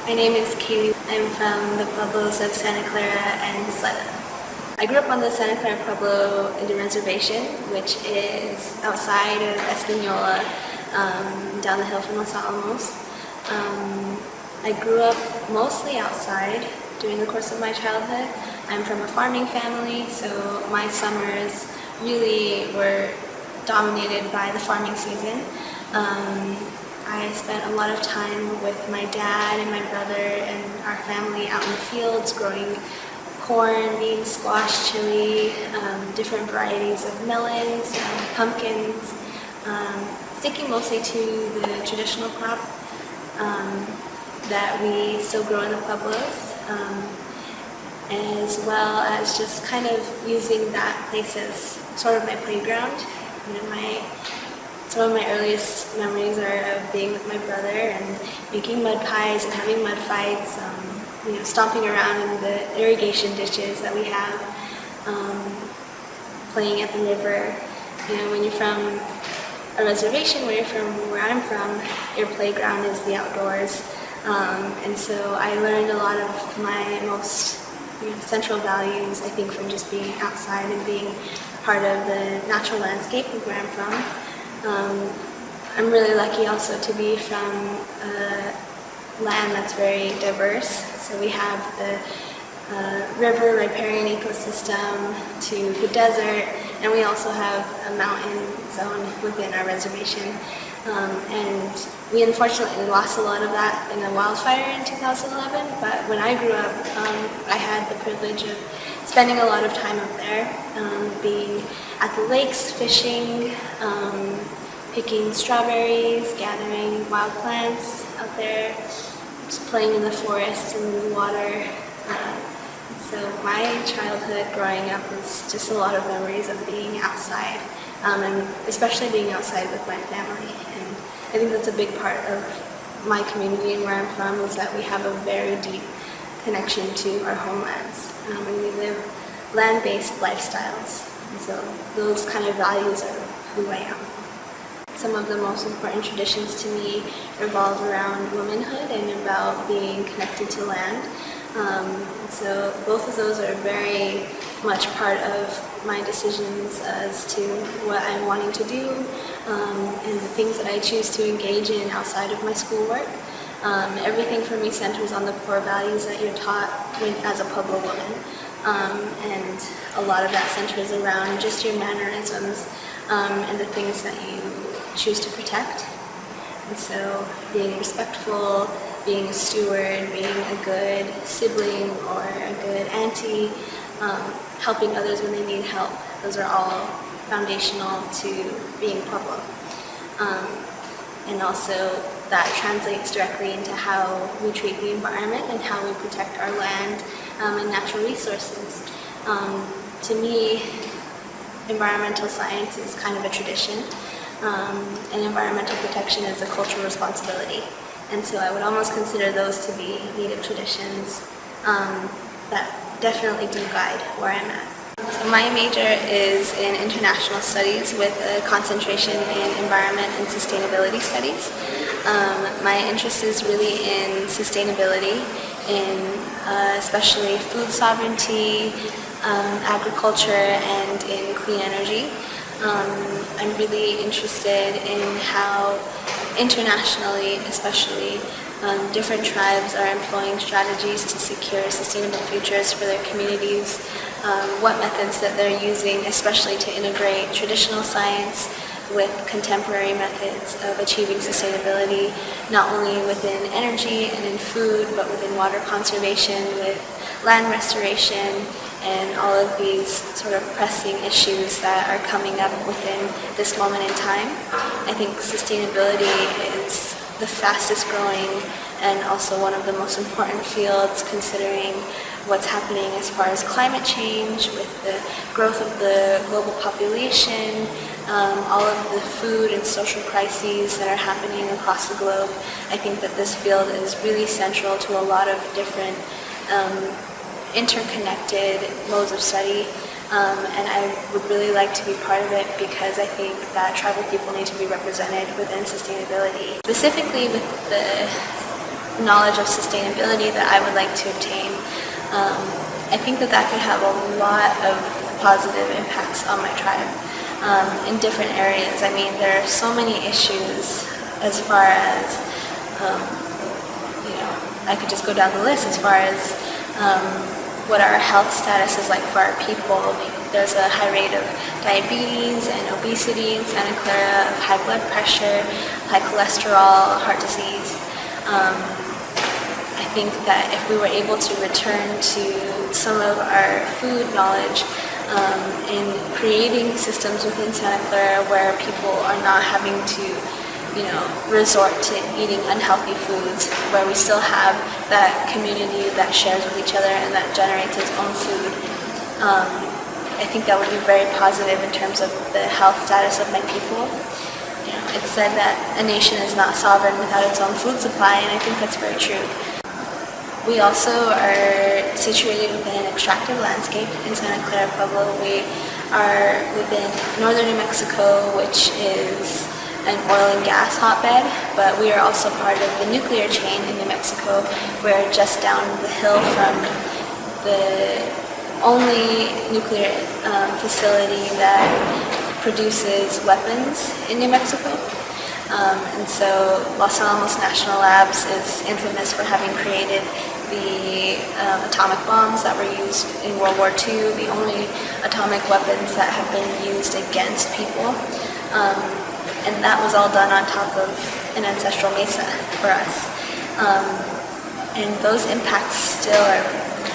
My name is Kayleigh. I'm from the pueblos of Santa Clara and Sleta. I grew up on the Santa Clara Pueblo Indian Reservation, which is outside of Espanola, down the hill from Los Alamos. I grew up mostly outside during the course of my childhood. I'm from a farming family, so my summers really were dominated by the farming season. I spent a lot of time with my dad and my brother and our family out in the fields growing corn, beans, squash, chili, different varieties of melons, pumpkins, sticking mostly to the traditional crop that we still grow in the pueblos, as well as just kind of using that place as sort of my playground. Some of my earliest memories are of being with my brother and making mud pies and having mud fights, stomping around in the irrigation ditches that we have, playing at the river. When you're from a reservation, where I'm from, your playground is the outdoors. And so I learned a lot of my most central values, I think, from just being outside and being part of the natural landscape of where I'm from. I'm really lucky also to be from a land that's very diverse. So we have the river riparian ecosystem to the desert, and we also have a mountain zone within our reservation. And we unfortunately lost a lot of that in a wildfire in 2011, but when I grew up, I had the privilege of spending a lot of time up there, being at the lakes, fishing, picking strawberries, gathering wild plants out there, just playing in the forests and in the water. So my childhood growing up was just a lot of memories of being outside, and especially being outside with my family. And I think that's a big part of my community and where I'm from, is that we have a very deep connection to our homelands. And we live land-based lifestyles. And so those kind of values are who I am. Some of the most important traditions to me revolve around womanhood and about being connected to land. So both of those are very much part of my decisions as to what I'm wanting to do, and the things that I choose to engage in outside of my schoolwork. Everything for me centers on the core values that you're taught as a Pueblo woman. And a lot of that centers around just your mannerisms and the things that you choose to protect. And so being respectful, being a steward, being a good sibling or a good auntie, helping others when they need help, those are all foundational to being Pueblo. And also that translates directly into how we treat the environment and how we protect our land and natural resources. To me, environmental science is kind of a tradition, and environmental protection is a cultural responsibility. And so I would almost consider those to be native traditions that definitely do guide where I'm at. So my major is in international studies with a concentration in environment and sustainability studies. My interest is really in sustainability, in especially food sovereignty, agriculture, and in clean energy. I'm really interested in how internationally, especially, different tribes are employing strategies to secure sustainable futures for their communities, what methods that they're using, especially to integrate traditional science with contemporary methods of achieving sustainability, not only within energy and in food, but within water conservation, with land restoration, and all of these sort of pressing issues that are coming up within this moment in time. I think sustainability is the fastest growing and also one of the most important fields, considering what's happening as far as climate change, with the growth of the global population, all of the food and social crises that are happening across the globe. I think that this field is really central to a lot of different interconnected modes of study, and I would really like to be part of it because I think that tribal people need to be represented within sustainability. Specifically with the knowledge of sustainability that I would like to obtain. I think that that could have a lot of positive impacts on my tribe in different areas. I mean, there are so many issues as far as, I could just go down the list as far as what our health status is like for our people. There's a high rate of diabetes and obesity in Santa Clara, of high blood pressure, high cholesterol, heart disease. I think that if we were able to return to some of our food knowledge in creating systems within Santa Clara where people are not having to resort to eating unhealthy foods, where we still have that community that shares with each other and that generates its own food. I think that would be very positive in terms of the health status of my people. It's said that a nation is not sovereign without its own food supply, and I think that's very true. We also are situated within an extractive landscape in Santa Clara Pueblo. We are within northern New Mexico, which is an oil and gas hotbed, but we are also part of the nuclear chain in New Mexico. We're just down the hill from the only nuclear facility that produces weapons in New Mexico. And so Los Alamos National Labs is infamous for having created the atomic bombs that were used in World War II, the only atomic weapons that have been used against people. And that was all done on top of an ancestral mesa for us. And those impacts still are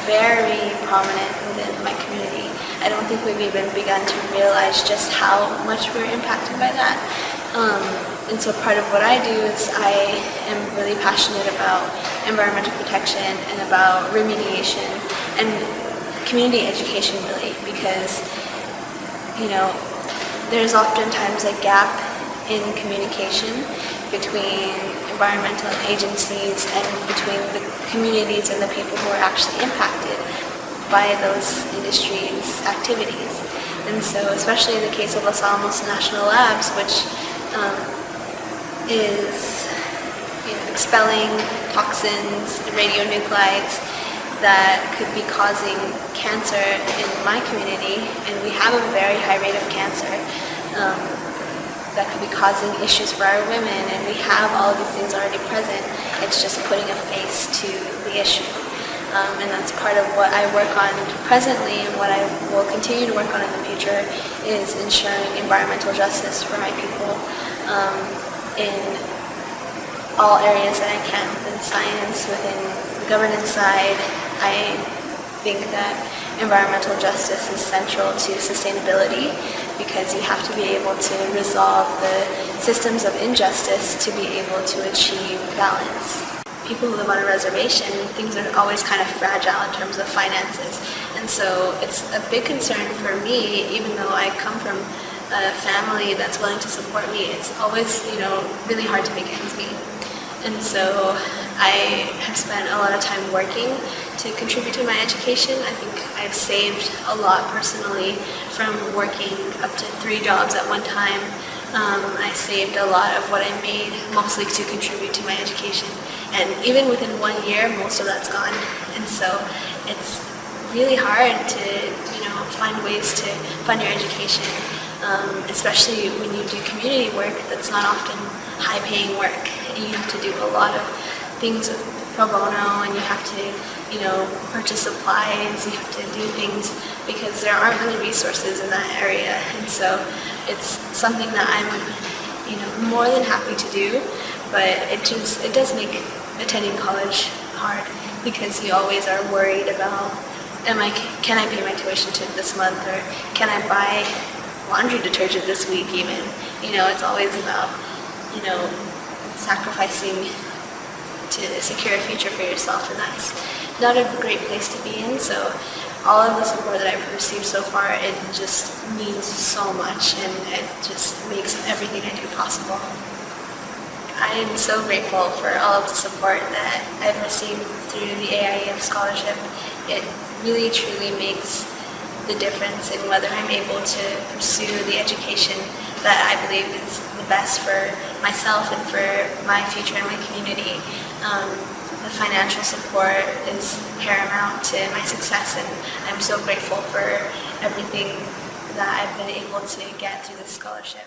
very prominent within my community. I don't think we've even begun to realize just how much we're impacted by that. And so part of what I do is I am really passionate about environmental protection and about remediation and community education, really, because, there's oftentimes a gap in communication between environmental agencies and between the communities and the people who are actually impacted by those industries' activities. And so, especially in the case of Los Alamos National Labs, which is expelling toxins, radionuclides that could be causing cancer in my community, and we have a very high rate of cancer that could be causing issues for our women, and we have all of these things already present. It's just putting a face to the issue. And that's part of what I work on presently, and what I will continue to work on in the future is ensuring environmental justice for my people in all areas that I can, within science, within the governance side. I think that environmental justice is central to sustainability, because you have to be able to resolve the systems of injustice to be able to achieve balance. People who live on a reservation, things are always kind of fragile in terms of finances. And so it's a big concern for me, even though I come from a family that's willing to support me, it's always, really hard to make ends meet. And so I have spent a lot of time working to contribute to my education. I think I've saved a lot personally from working up to 3 jobs at one time. I saved a lot of what I made, mostly to contribute to my education. And even within 1 year, most of that's gone. And so it's really hard to, find ways to fund your education, especially when you do community work that's not often high-paying work. You have to do a lot of things pro bono, and you have to, purchase supplies, you have to do things because there aren't really resources in that area. And so it's something that I'm, more than happy to do, but it does make attending college hard, because you always are worried about, can I pay my tuition this month, or can I buy laundry detergent this week even? It's always about, sacrificing to secure a future for yourself, and that's not a great place to be in. So all of the support that I've received so far, it just means so much, and it just makes everything I do possible. I am so grateful for all of the support that I've received through the AIEF scholarship. It really truly makes the difference in whether I'm able to pursue the education that I believe is the best for myself and for my future and my community. the financial support is paramount to my success, and I'm so grateful for everything that I've been able to get through this scholarship.